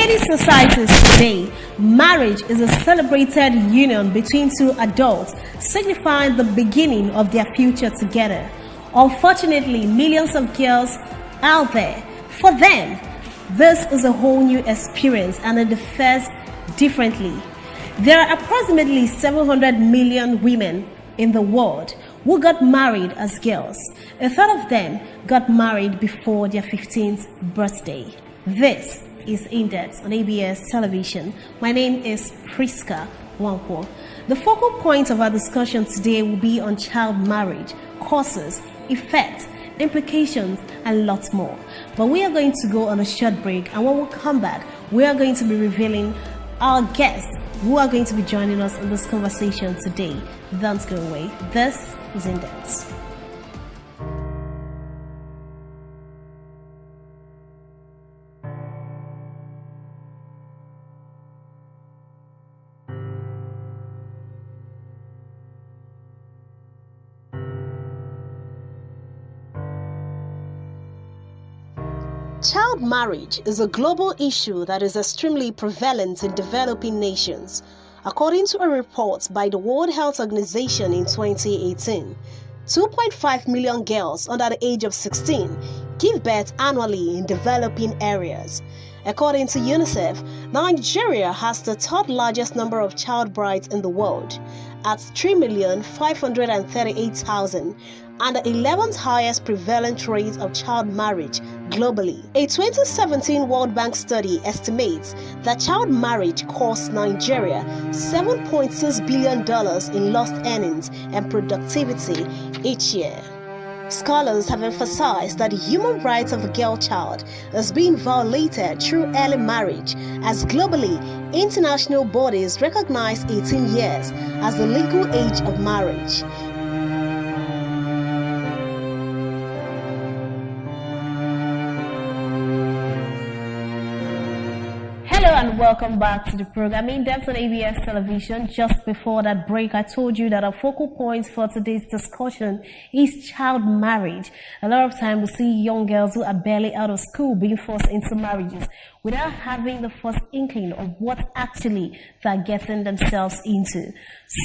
many societies today, marriage is a celebrated union between two adults, signifying the beginning of their future together. Unfortunately, millions of girls out there, for them, this is a whole new experience and it differs differently. There are approximately 700 million women in the world who got married as girls. A third of them got married before their 15th birthday. This is INDEPTH on ABS television. My name is Priska Wankwo. The focal point of our discussion today will be on child marriage, causes, effects, implications, and lots more. But we are going to go on a short break, and when we come back, we are going to be revealing our guests who are going to be joining us in this conversation today. Don't go away. This is INDEPTH. Child marriage is a global issue that is extremely prevalent in developing nations. According to a report by the World Health Organization in 2018, 2.5 million girls under the age of 16 give birth annually in developing areas. According to UNICEF, Nigeria has the third largest number of child brides in the world at 3,538,000 and the 11th highest prevalent rate of child marriage globally. A 2017 World Bank study estimates that child marriage costs Nigeria $7.6 billion in lost earnings and productivity each year. Scholars have emphasized that the human rights of a girl child is being violated through early marriage, as globally, international bodies recognize 18 years as the legal age of marriage. Hello and welcome back to the program INDEPTH on ABS television. Just before that break, I told you that our focal point for today's discussion is child marriage. A lot of time we see young girls who are barely out of school being forced into marriages without having the first inkling of what actually they're getting themselves into.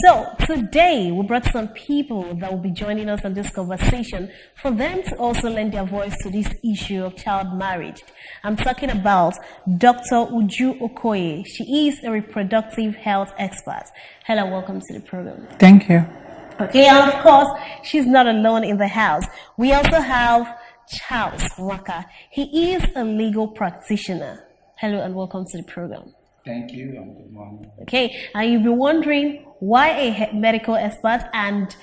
So today we brought some people that will be joining us on this conversation for them to also lend their voice to this issue of child marriage. I'm talking about Dr. Uju Okoye. She is a reproductive health expert. Hello, welcome to the program. Thank you. Okay, and of course, she's not alone in the house. We also have Charles Waka. He is a legal practitioner. Hello and welcome to the program. Thank you and good morning. Okay, and you'll be wondering why a medical expert and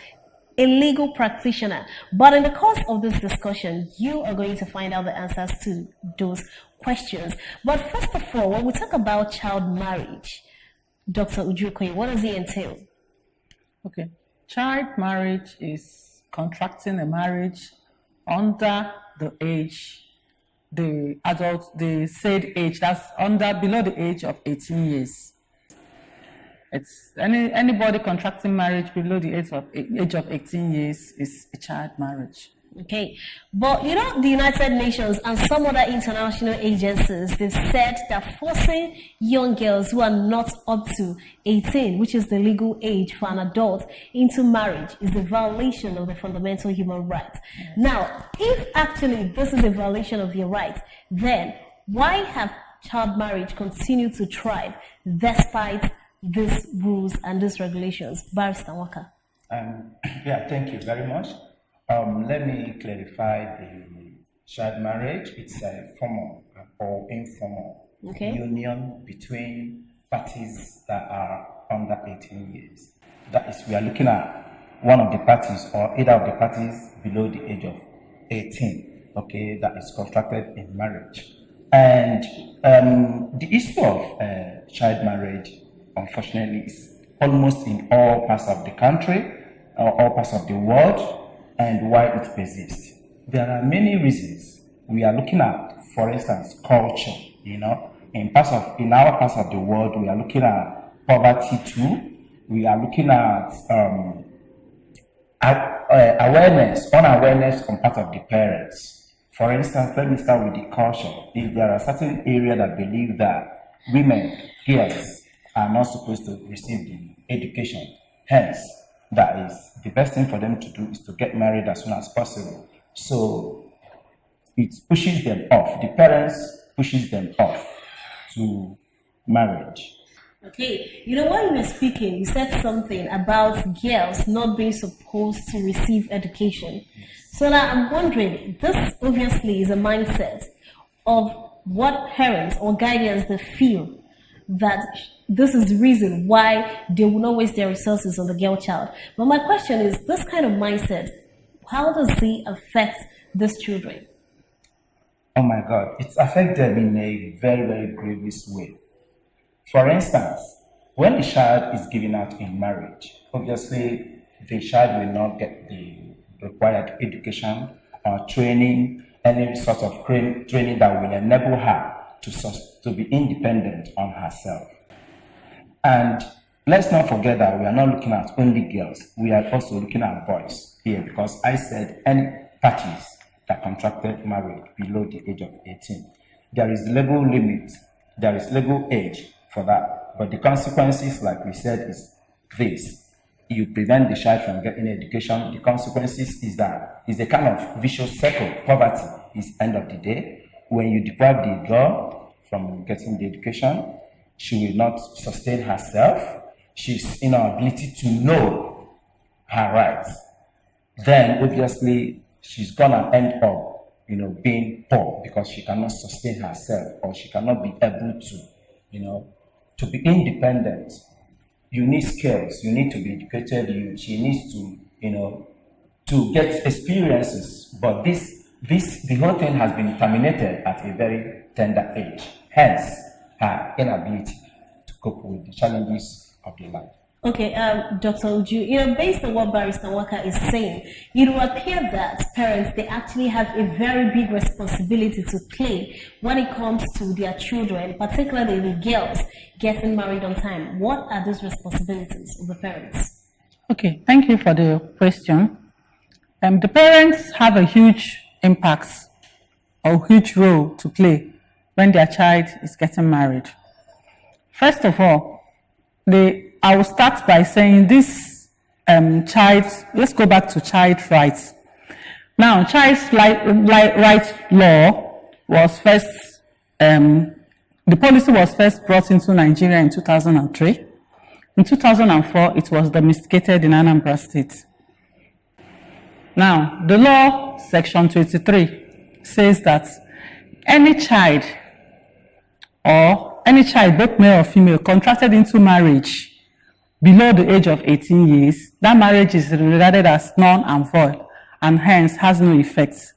a legal practitioner. But in the course of this discussion, you are going to find out the answers to those questions. But first of all, when we talk about child marriage, Dr. Uju Okoye, what does it entail? Okay. Child marriage is contracting a marriage under the age, the said age, that's below the age of 18 years. It's anybody contracting marriage below the age of 18 years is a child marriage. Okay, but you know, the United Nations and some other international agencies, they've said that forcing young girls who are not up to 18, which is the legal age for an adult, into marriage is a violation of the fundamental human rights. Yes. Now, if actually this is a violation of your rights, then why have child marriage continued to thrive despite these rules and these regulations? Barrister Waka. Thank you very much. Let me clarify the child marriage. It's a formal or informal union between parties that are under 18 years. That is, we are looking at one of the parties or either of the parties below the age of 18, okay, that is contracted in marriage. And the issue of child marriage, unfortunately, is almost in all parts of the country, or all parts of the world. And why it persists. There are many reasons. We are looking at, for instance, culture. In our parts of the world, we are looking at poverty too. We are looking at unawareness on part of the parents. For instance, let me start with the culture. If there are certain areas that believe that women, girls, are not supposed to receive the education. Hence, that is the best thing for them to do is to get married as soon as possible. So it pushes them off. The parents pushes them off to marriage. Okay, you know, while you were speaking, you said something about girls not being supposed to receive education. So now I'm wondering, this obviously is a mindset of what parents or guardians they feel that this is the reason why they will not waste their resources on the girl child. But my question is, this kind of mindset, how does it affect these children? Oh my God, it affects them in a very, very grievous way. For instance, when a child is given out in marriage, obviously the child will not get the required education or training, any sort of training that will enable her to be independent on herself. And let's not forget that we are not looking at only girls, we are also looking at boys here, because I said any parties that contracted marriage below the age of 18. There is legal limit, there is legal age for that. But the consequences, like we said, is this. You prevent the child from getting education. The consequences is that it's a kind of vicious circle. Poverty is end of the day. When you deprive the girl from getting the education, she will not sustain herself. She's inability to know her rights. Then obviously she's gonna end up, being poor because she cannot sustain herself, or she cannot be able to, to be independent. You need skills, you need to be educated, she needs to, to get experiences. But the whole thing has been terminated at a very tender age. Hence, her inability to cope with the challenges of the life. Okay, Dr. Uju, based on what Barrister Waka is saying, it will appear that parents, they actually have a very big responsibility to play when it comes to their children, particularly the girls getting married on time. What are those responsibilities of the parents? Okay, thank you for the question. The parents have a huge impact or huge role to play when their child is getting married. First of all, I will start by saying this let's go back to child rights. Now, child's rights law was first, the policy was first brought into Nigeria in 2003. In 2004, it was domesticated in Anambra State. Now, the law, section 23, says that any child, both male or female, contracted into marriage below the age of 18 years, that marriage is regarded as null and void and hence has no effect.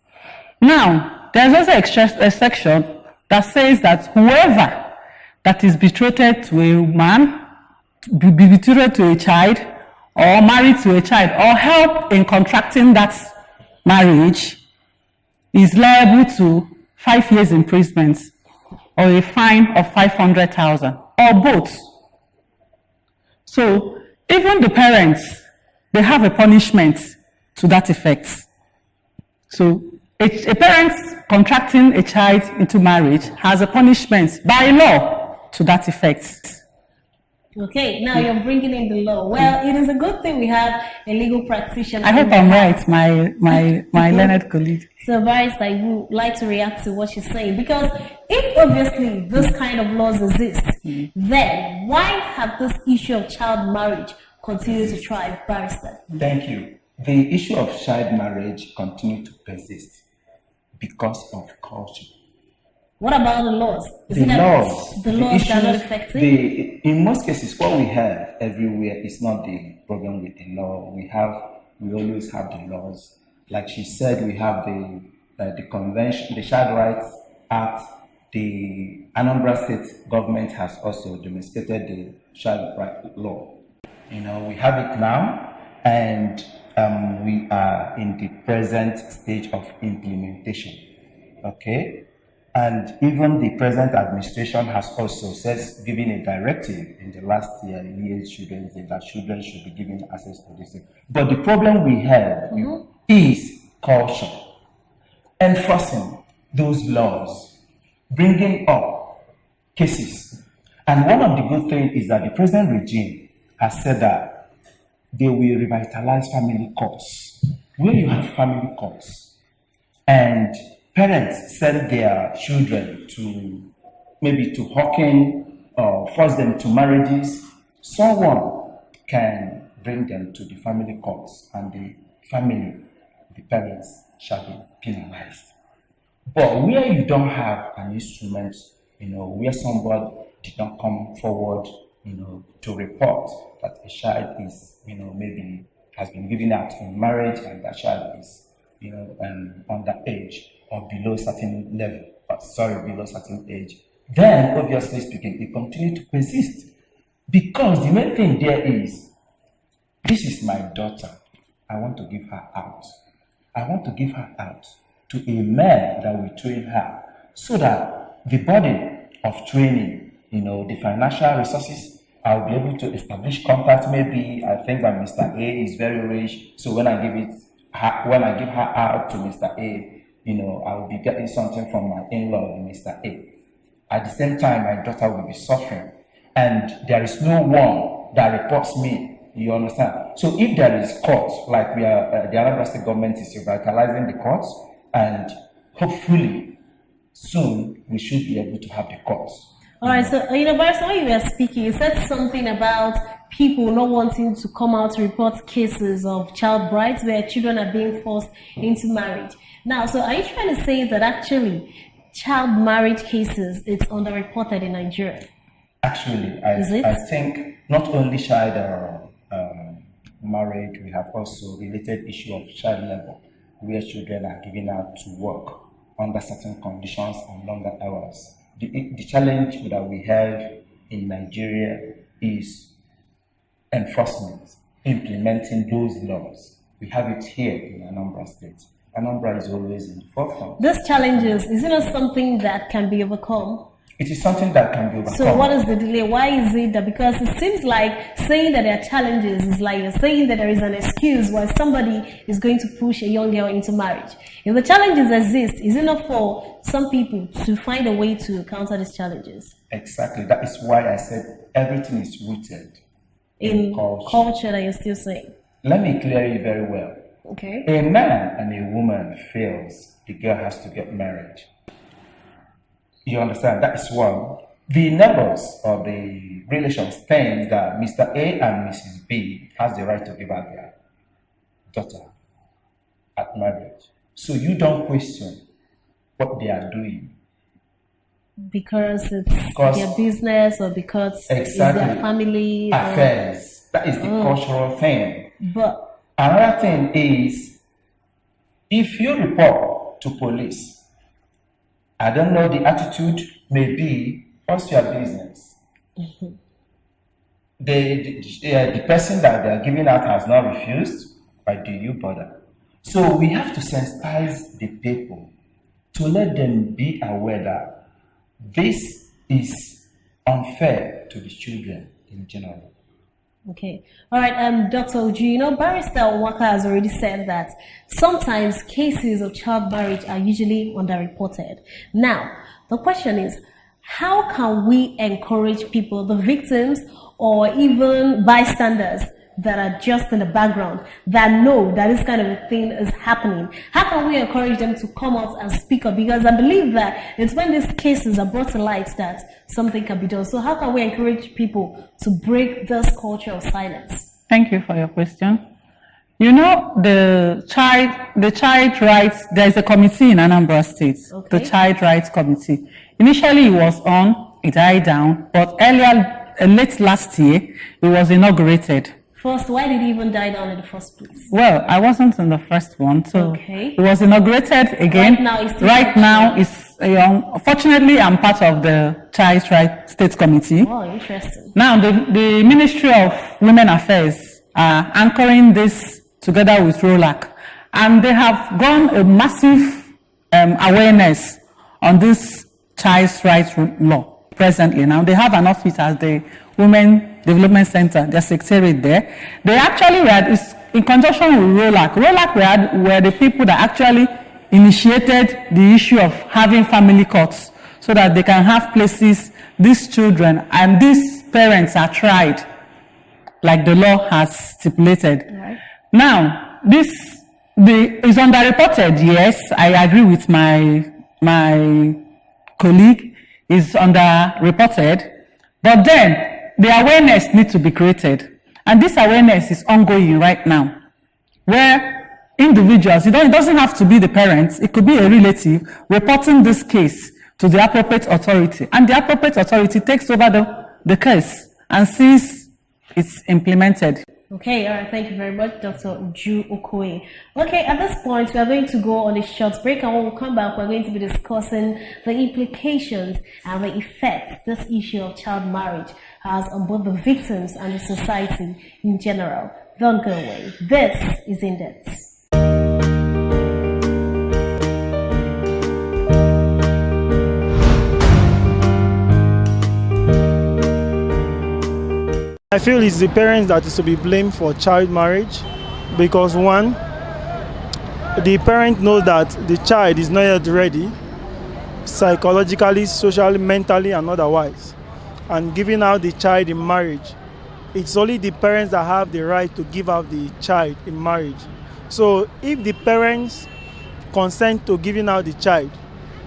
Now, there's also a section that says that whoever that is betrothed to a man, betrothed to a child, or married to a child, or help in contracting that marriage is liable to 5 years imprisonment or a fine of 500,000, or both. So even the parents, they have a punishment to that effect. So a parent contracting a child into marriage has a punishment by law to that effect. Okay, now you're bringing in the law. Well, it is a good thing we have a legal practitioner. I hope I'm right, my learned colleague. So, Barrister, I would like to react to what she's saying, because if obviously this kind of laws exist, then why have this issue of child marriage continue to thrive, Barrister? Thank you. The issue of child marriage continues to persist because of culture. What about the laws? The laws are not effective? In most cases, what we have everywhere is not the problem with the law. We always have the laws. Like she said, we have the convention, the Child Rights Act. The Anambra State government has also domesticated the child rights law. We have it now, and we are in the present stage of implementation. Okay. And even the present administration has also given a directive in the last year that children should be given access to this. But the problem we have is culture. Enforcing those laws, bringing up cases And one of the good things is that the present regime has said that they will revitalize family courts. Where you have family courts and parents send their children to maybe to hawking or force them to marriages, someone can bring them to the family courts and the family, the parents, shall be penalized. But where you don't have an instrument, where somebody did not come forward, to report that a child is, maybe has been given out in marriage and that child is, underage or below certain level, below certain age, then obviously speaking, it continues to persist. Because the main thing there is, this is my daughter, I want to give her out. I want to give her out to a man that will train her so that the burden of training, the financial resources, I'll be able to establish contact. Maybe I think that Mr. A is very rich, so when I give her out to Mr. A, I will be getting something from my in-law, Mr. A. At the same time, my daughter will be suffering, and there is no one that reports me. You understand? So if there is court, like the Anambra State government is revitalizing the courts, and hopefully soon we should be able to have the courts. All right, so, Barrister, when you were speaking, you said something about people not wanting to come out to report cases of child brides where children are being forced into marriage. Now, so are you trying to say that actually child marriage cases, it's underreported in Nigeria? Actually, I think not only child marriage, we have also related issue of child labor, where children are given out to work under certain conditions and longer hours. The challenge that we have in Nigeria is enforcement, implementing those laws. We have it here in Anambra State. Anambra is always in the forefront. These challenges, is it not something that can be overcome? It is something that can be overcome. So what is the delay? Why is it that? Because it seems like saying that there are challenges is like you're saying that there is an excuse why somebody is going to push a young girl into marriage. If the challenges exist, is it not for some people to find a way to counter these challenges? Exactly. That is why I said everything is rooted in culture that you're still saying. Let me clear you very well. Okay. A man and a woman feels the girl has to get married. You understand? That is one. The neighbors or the relations think that Mr. A and Mrs. B has the right to give out their daughter at marriage. So you don't question what they are doing. Because it's their business or because it's their family affairs. That is the cultural thing. But another thing is, if you report to police, I don't know, the attitude may be, what's your business? Mm-hmm. The person that they are giving out has not refused, why do you bother? So we have to sensitize the people to let them be aware that this is unfair to the children in general. Okay. All right. Dr. Uju, Barrister Waka has already said that sometimes cases of child marriage are usually underreported. Now, the question is, how can we encourage people, the victims or even bystanders that are just in the background, that know that this kind of a thing is happening? How can we encourage them to come out and speak up? Because I believe that it's when these cases are brought to light that something can be done. So how can we encourage people to break this culture of silence? Thank you for your question. The child rights, there is a committee in Anambra State, the Child Rights Committee. Initially it was on, it died down, but late last year, it was inaugurated. First, why did it even die down in the first place? Well, I wasn't in the first one, so it was inaugurated again. Right now, it's fortunately, I'm part of the Child Rights State Committee. Oh, interesting. Now, the Ministry of Women Affairs are anchoring this together with ROLAC, and they have gone a massive awareness on this child's rights law presently. Now, they have an office as the Women Development Center, their secretariat there. They actually were, in conjunction with ROLAC. ROLAC were the people that actually initiated the issue of having family courts so that they can have places these children and these parents are tried, like the law has stipulated. Right. Now, this is underreported. Yes, I agree with my colleague. Is underreported, but then the awareness needs to be created, and this awareness is ongoing right now, where individuals, it doesn't have to be the parents, it could be a relative reporting this case to the appropriate authority, and the appropriate authority takes over the case and sees it's implemented. Okay, all right, thank you very much, Dr. Uju Okoye. Okay, at this point, we are going to go on a short break, and when we come back, we're going to be discussing the implications and the effects this issue of child marriage has on both the victims and the society in general. Don't go away. This is INDEPTH. I feel it's the parents that is to be blamed for child marriage because one, the parent knows that the child is not yet ready psychologically, socially, mentally and otherwise, and giving out the child in marriage. It's only the parents that have the right to give out the child in marriage. So if the parents consent to giving out the child,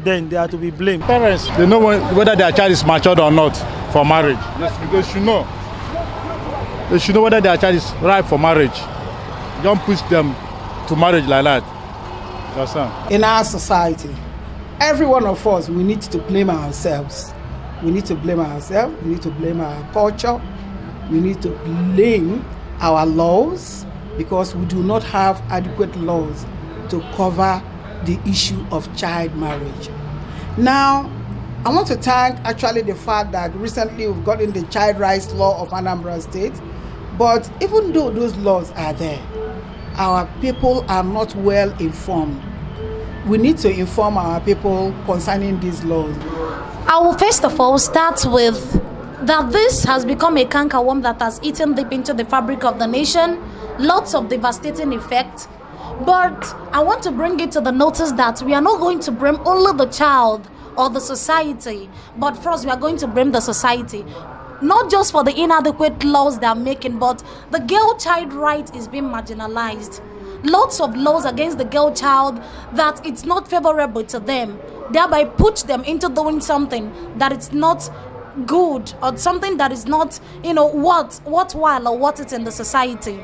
then they are to be blamed. Parents, they know whether their child is matured or not for marriage. Yes, because you know. They should know whether their child is ripe for marriage. Don't push them to marriage like that. You understand? In our society, every one of us, we need to blame ourselves. We need to blame ourselves. We need to blame our culture. We need to blame our laws because we do not have adequate laws to cover the issue of child marriage. Now, I want to thank actually the fact that recently we've gotten the child rights law of Anambra State. But even though those laws are there, our people are not well informed. We need to inform our people concerning these laws. I will first of all start with that this has become a cankerworm that has eaten deep into the fabric of the nation, lots of devastating effects. But I want to bring it to the notice that we are not going to blame only the child or the society, but first we are going to blame the society. Not just for the inadequate laws they are making, but the girl child right is being marginalized. Lots of laws against the girl child that it's not favorable to them, thereby push them into doing something that it's not good or something that is not, worthwhile or worth it in the society.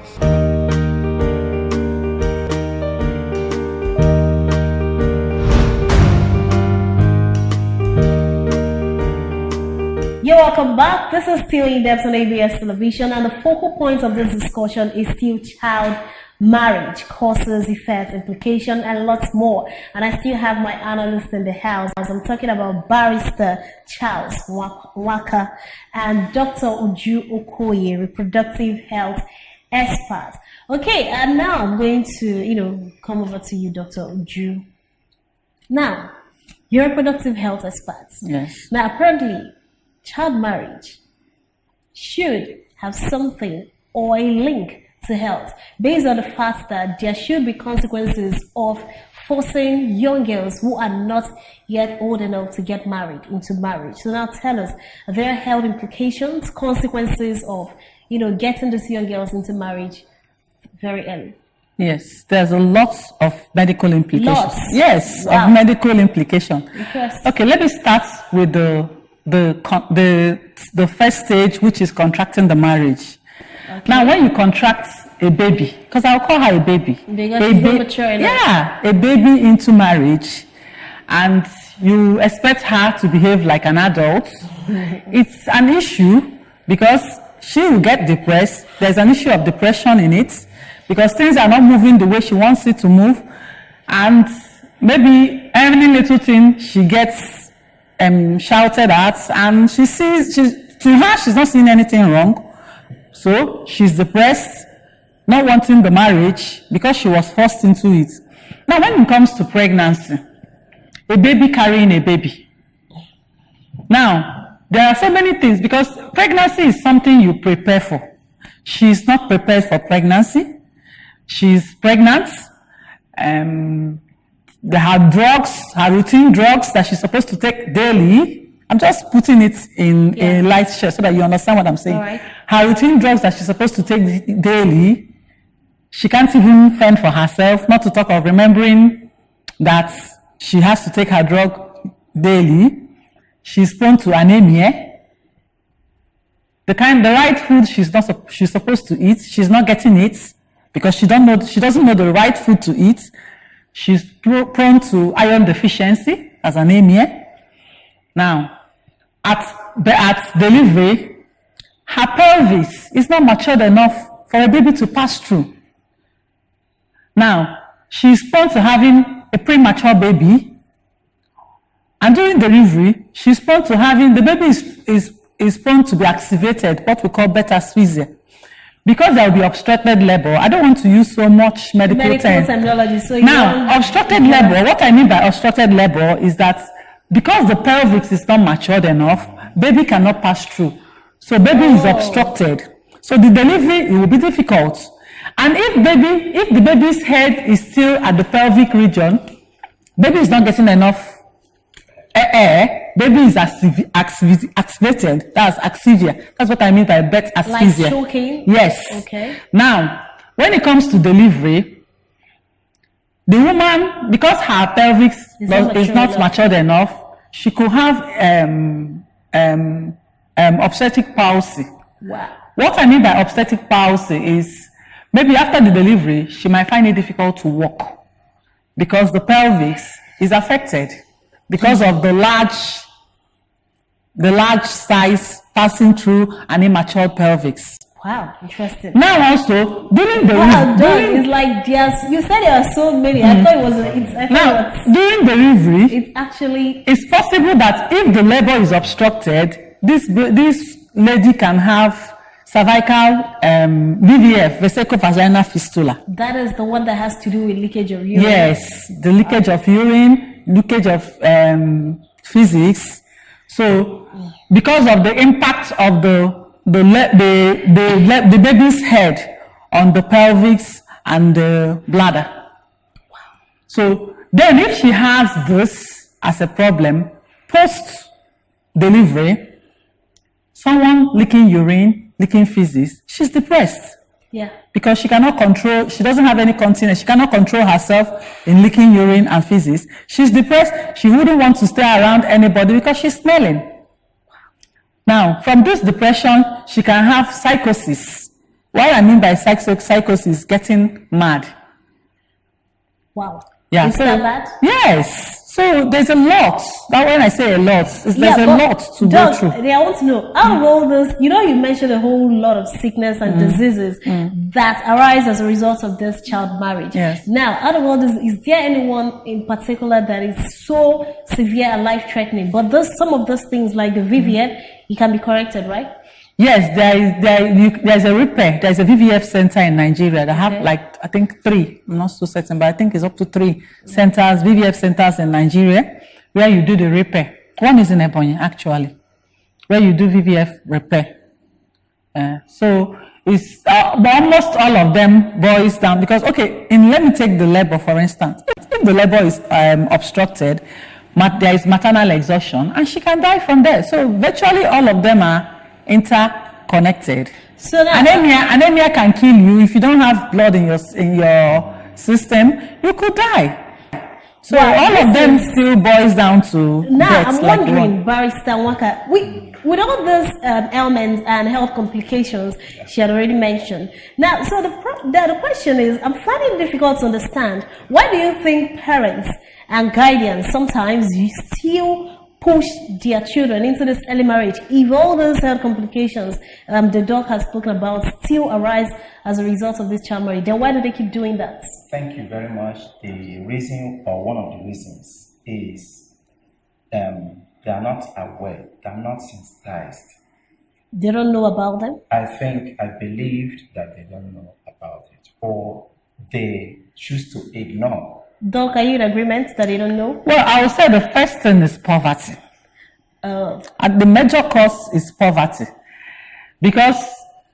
You're welcome back. This is still INDEPTH on ABS Television, and the focal point of this discussion is still child marriage, causes, effects, implication, and lots more. And I still have my analyst in the house. I'm talking about Barrister Charles Waka and Dr. Uju Okoye, reproductive health expert. Okay, and now I'm going to, come over to you, Dr. Uju. Now, you're a reproductive health expert. Yes. Now, apparently, child marriage should have something or a link to health based on the fact that there should be consequences of forcing young girls who are not yet old enough to get married into marriage. So now tell us, are there health implications, consequences of, getting these young girls into marriage very early? Yes, there's a lot of medical implications. Lots? Yes, Wow. of medical implication. Interesting. Okay, let me start with the first stage, which is contracting the marriage. Okay. Now, when you contract a baby, because I'll call her a baby. Because she's not mature enough. Yeah, a baby into marriage, and you expect her to behave like an adult. It's an issue because she will get depressed. There's an issue of depression in it because things are not moving the way she wants it to move, and maybe any little thing she gets shouted at, and to her she's not seeing anything wrong, so she's depressed, not wanting the marriage because she was forced into it. Now, when it comes to pregnancy, a baby carrying a baby, now there are so many things because pregnancy is something you prepare for. She's not prepared for pregnancy. She's pregnant. There are drugs, her routine drugs that she's supposed to take daily I'm just putting it in a light shade so that you understand what I'm saying. All right. Her routine drugs that she's supposed to take daily, she can't even fend for herself, not to talk of remembering that she has to take her drug daily. She's prone to anemia. The right food she's supposed to eat, she's not getting it because she doesn't know the right food to eat. She's prone to iron deficiency as anemia. Now, at delivery, her pelvis is not matured enough for a baby to pass through. Now, she's prone to having a premature baby, and during delivery, she's prone to having, the baby is prone to be activated, what we call beta asphyxia. Because there will be obstructed labor, I don't want to use so much medical terminology. So now, obstructed labor, what I mean by obstructed labor is that because the pelvis is not matured enough, baby cannot pass through. So baby is obstructed. So the delivery, it will be difficult. And if the baby's head is still at the pelvic region, baby is not getting enough air, baby is activated. That's asphyxia. That's what I mean by beta asphyxia. Like choking? Yes. Okay. Now, when it comes to delivery, the woman, because her pelvis is not matured enough, she could have obstetric palsy. Wow. What I mean by obstetric palsy is maybe after the delivery, she might find it difficult to walk because the pelvis is affected because of the large size passing through an immature pelvis. Wow, interesting. Now also, during the it's like you said there are so many. I thought it was during delivery, it's possible that if the labor is obstructed, this lady can have cervical VVF, vesicovaginal fistula. That is the one that has to do with leakage of urine. Yes, the leakage of urine, leakage of physics. So, because of the impact of the baby's head on the pelvis and the bladder. Wow. So then if she has this as a problem, post-delivery, someone leaking urine, leaking feces, she's depressed. Yeah. Because she doesn't have any continence, she cannot control herself in leaking urine and feces. She's depressed, she wouldn't want to stay around anybody because she's smelling. Now, from this depression, she can have psychosis. What I mean by psychosis, getting mad. Wow. Yeah. Is that bad? Yes. So there's a lot. That when I say a lot, there's a lot to go through. I want to know, out of all this, you mentioned a whole lot of sickness and diseases that arise as a result of this child marriage. Yes. Now, out of all this, is there anyone in particular that is so severe and life-threatening? But some of those things like the VVF, it can be corrected, right? Yes, there's a repair. There's a VVF center in Nigeria that have I think 3. I'm not so certain, but I think it's up to 3 centers, VVF centers in Nigeria, where you do the repair. One is in Ebonyi, actually, where you do VVF repair. So it's almost all of them boils down because let me take the labor for instance. If the labor is obstructed, there is maternal exhaustion, and she can die from there. So virtually all of them are interconnected. So anemia can kill you if you don't have blood in your system. You could die. So all of them still boils down to now. I'm wondering, Barrister Waka, with all those ailments and health complications she had already mentioned. Now, so the question is, I'm finding it difficult to understand. Why do you think parents and guardians sometimes still push their children into this early marriage if all those health complications the doc has spoken about still arise as a result of this child marriage? Then why do they keep doing that? Thank you very much. The reason, or one of the reasons, is they are not aware, they are not sensitized. They don't know about them? I believed that they don't know about it, or they choose to ignore. Doc, are you in agreement that they don't know? Well, I would say the first thing is poverty. And the major cause is poverty. Because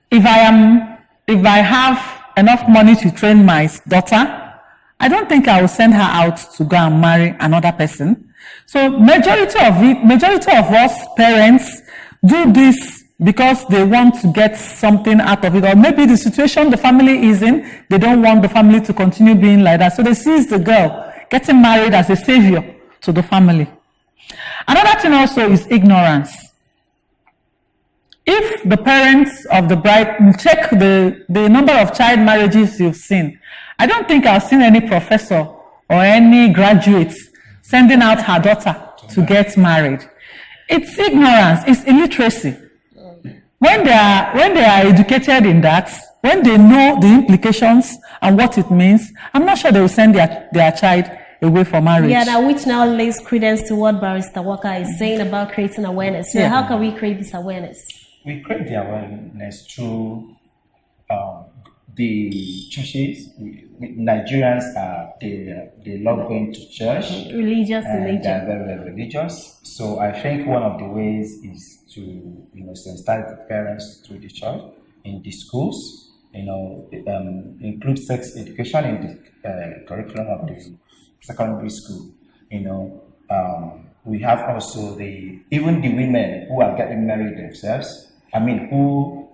if I have enough money to train my daughter, I don't think I will send her out to go and marry another person. So majority of us parents do this because they want to get something out of it, or maybe the situation the family is in, they don't want the family to continue being like that. So they see the girl getting married as a savior to the family. Another thing also is ignorance. If the parents of the bride check the number of child marriages you've seen, I don't think I've seen any professor or any graduate sending out her daughter to get married. It's ignorance, it's illiteracy. When they are educated in that, when they know the implications and what it means, I'm not sure they will send their child away for marriage. Yeah, now which now lays credence to what Barrister Walker is saying about creating awareness. So how can we create this awareness? We create the awareness through the churches. Nigerians they love going to church. Religious in nature. They're very, very religious. So I think one of the ways is to sensitize the parents through the church, in the schools. Include sex education in the curriculum of the secondary school. We have also even the women who are getting married themselves. I mean,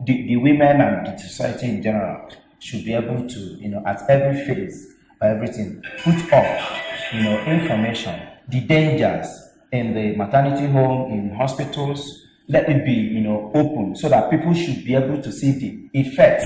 the women and the society in general should be able to, at every phase or everything, put up, information, the dangers in the maternity home, in hospitals. Let it be, open, so that people should be able to see the effects,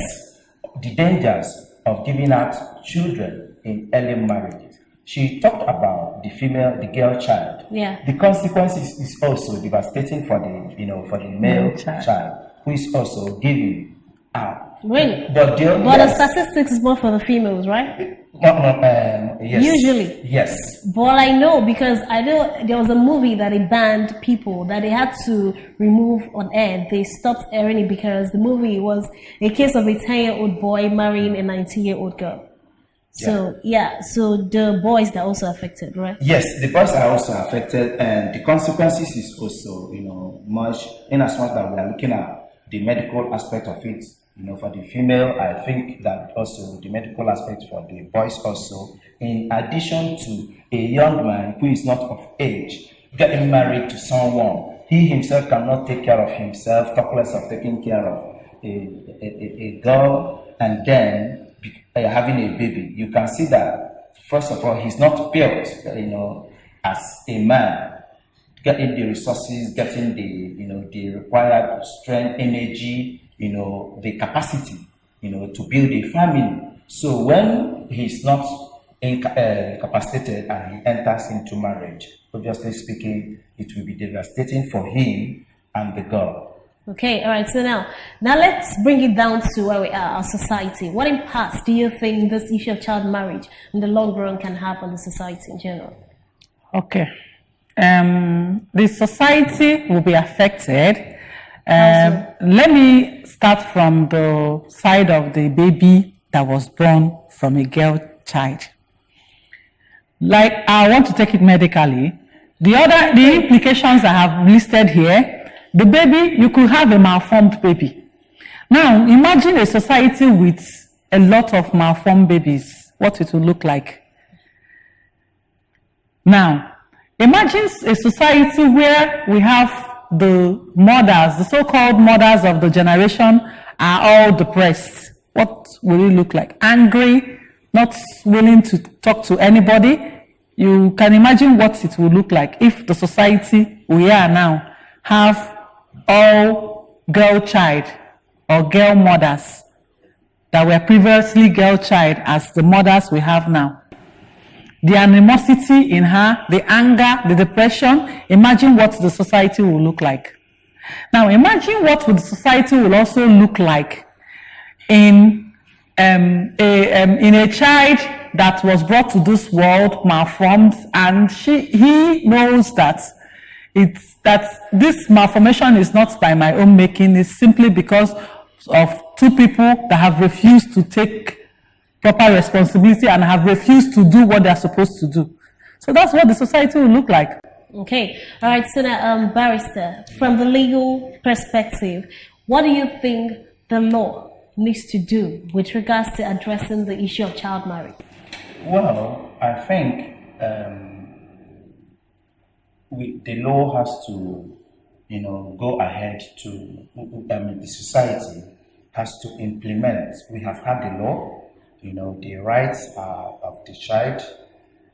the dangers of giving out children in early marriages. She talked about the girl child. Yeah. The consequences is also devastating for the male child, who is also giving out. Really? But the statistics is more for the females, right? Yes. Usually. Yes. But I know, because I know there was a movie that they banned people, that they had to remove on air. They stopped airing it because the movie was a case of a 10-year-old boy marrying a 19-year-old girl. So so the boys are also affected, right? Yes, the boys are also affected, and the consequences is also, much in as much that we are looking at the medical aspect of it. For the female, I think that also the medical aspect for the boys also, in addition to a young man who is not of age getting married to someone, he himself cannot take care of himself, talk less of taking care of a girl, and then having a baby. You can see that, first of all, he's not built, as a man, getting the resources, getting the required strength, energy, the capacity, to build a family. So when he's not incapacitated and he enters into marriage, obviously speaking, it will be devastating for him and the girl. Okay, all right. So now let's bring it down to where we are, our society. What impacts do you think this issue of child marriage in the long run can have on the society in general? Okay. The society will be affected. Let me start from the side of the baby that was born from a girl child. Like, I want to take it medically. The implications I have listed here, the baby, you could have a malformed baby. Now, imagine a society with a lot of malformed babies, what it will look like. Now, imagine a society where we have the mothers, the so-called mothers of the generation, are all depressed. What will it look like? Angry, not willing to talk to anybody. You can imagine what it will look like if the society we are now have all girl child or girl mothers that were previously girl child as the mothers we have now. The animosity in her, the anger, the depression, imagine what the society will look like. Now imagine what the society will also look like in a child that was brought to this world malformed, and he knows that this malformation is not by my own making, it's simply because of two people that have refused to take proper responsibility and have refused to do what they're supposed to do. So that's what the society will look like. Okay. All right. So now, Barrister, from the legal perspective, what do you think the law needs to do with regards to addressing the issue of child marriage? Well, I think the law has to, go ahead to, the society has to implement. We have had the law, the rights of the child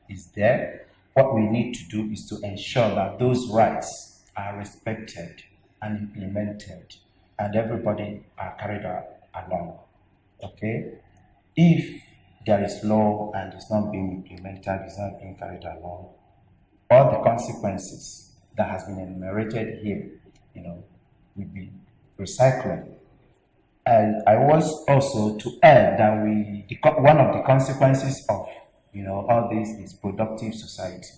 is there. What we need to do is to ensure that those rights are respected and implemented, and everybody are carried along. Okay? If there is law and it's not being implemented, it's not being carried along, all the consequences that has been enumerated here, will be recycling. And I was also to add that one of the consequences of all this is productive society.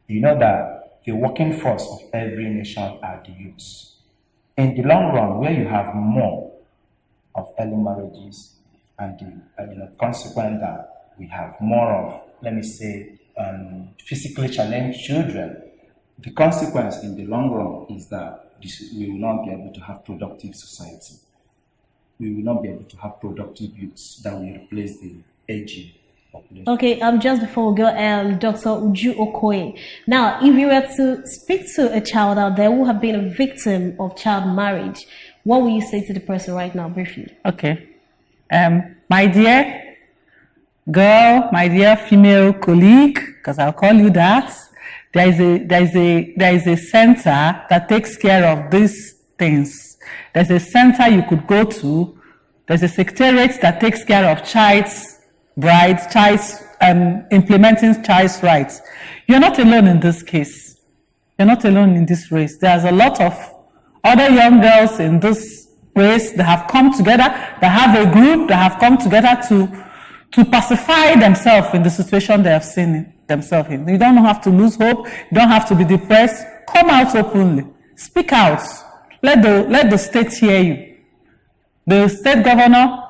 You know that the working force of every nation are the youths. In the long run, where you have more of early marriages and the consequence that we have more of, let me say, physically challenged children, the consequence in the long run is that we will not be able to have productive society. We will not be able to have productive youths that will replace the aging population. Okay, just before we go, Dr. Uju Okoye. Now, if you were to speak to a child out there who have been a victim of child marriage, what will you say to the person right now, briefly? Okay. My dear girl, my dear female colleague, because I'll call you that, there is a center that takes care of these things. There's a center you could go to. There's a secretariat that takes care of implementing child's rights. You're not alone in this case. You're not alone in this race. There's a lot of other young girls in this race that have come together, that have a group, that have come together to pacify themselves in the situation they have seen themselves in. You don't have to lose hope. You don't have to be depressed. Come out openly. Speak out. Let the state hear you. The state governor,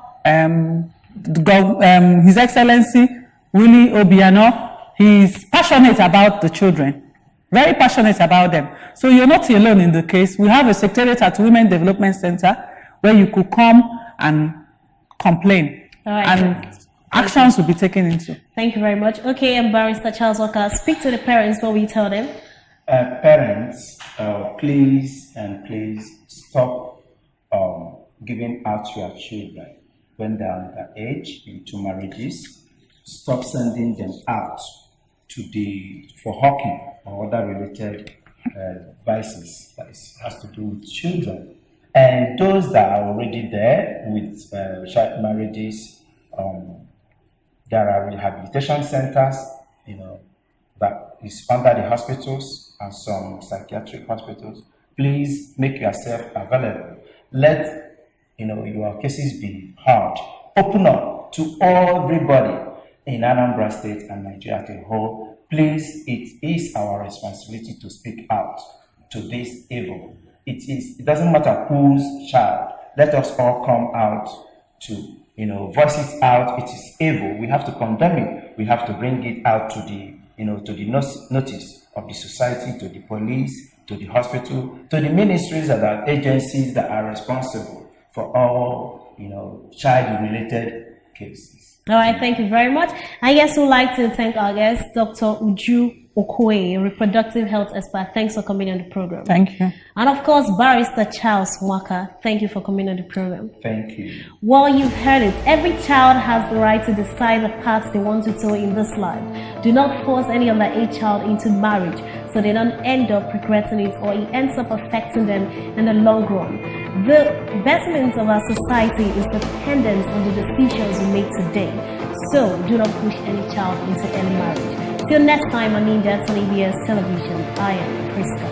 His Excellency Willie Obiano, he's passionate about the children, very passionate about them. So you're not alone in the case. We have a secretariat at Women Development Center where you could come and complain. All right. And actions will be taken into. Thank you very much. Okay, and Barrister Charles Walker, speak to the parents. What will you tell them? Parents, please stop giving out your children when they are underage into marriages. Stop sending them out for hawking or other related vices that has to do with children. And those that are already there with child marriages, there are rehabilitation centers, that is under the hospitals and some psychiatric hospitals. Please make yourself available. Let your cases be heard. Open up to everybody in Anambra State and Nigeria as a whole. Please, it is our responsibility to speak out to this evil. It doesn't matter whose child. Let us all come out to voice it out. It is evil. We have to condemn it. We have to bring it out to the notice of the society, to the police, to the hospital, to the ministries and the agencies that are responsible for all, child-related cases. All right, thank you very much. I guess we'd like to thank our guest, Dr. Uju Okoye, reproductive health expert. Thanks for coming on the program. Thank you. And of course, Barrister Charles Walker, thank you for coming on the program. Thank you. Well, you've heard it. Every child has the right to decide the path they want to take in this life. Do not force any underage child into marriage so they don't end up regretting it or it ends up affecting them in the long run. The betterment of our society is dependent on the decisions we make today. So do not push any child into any marriage. Till next time on INDEPTH on ABS Television, I am Krista.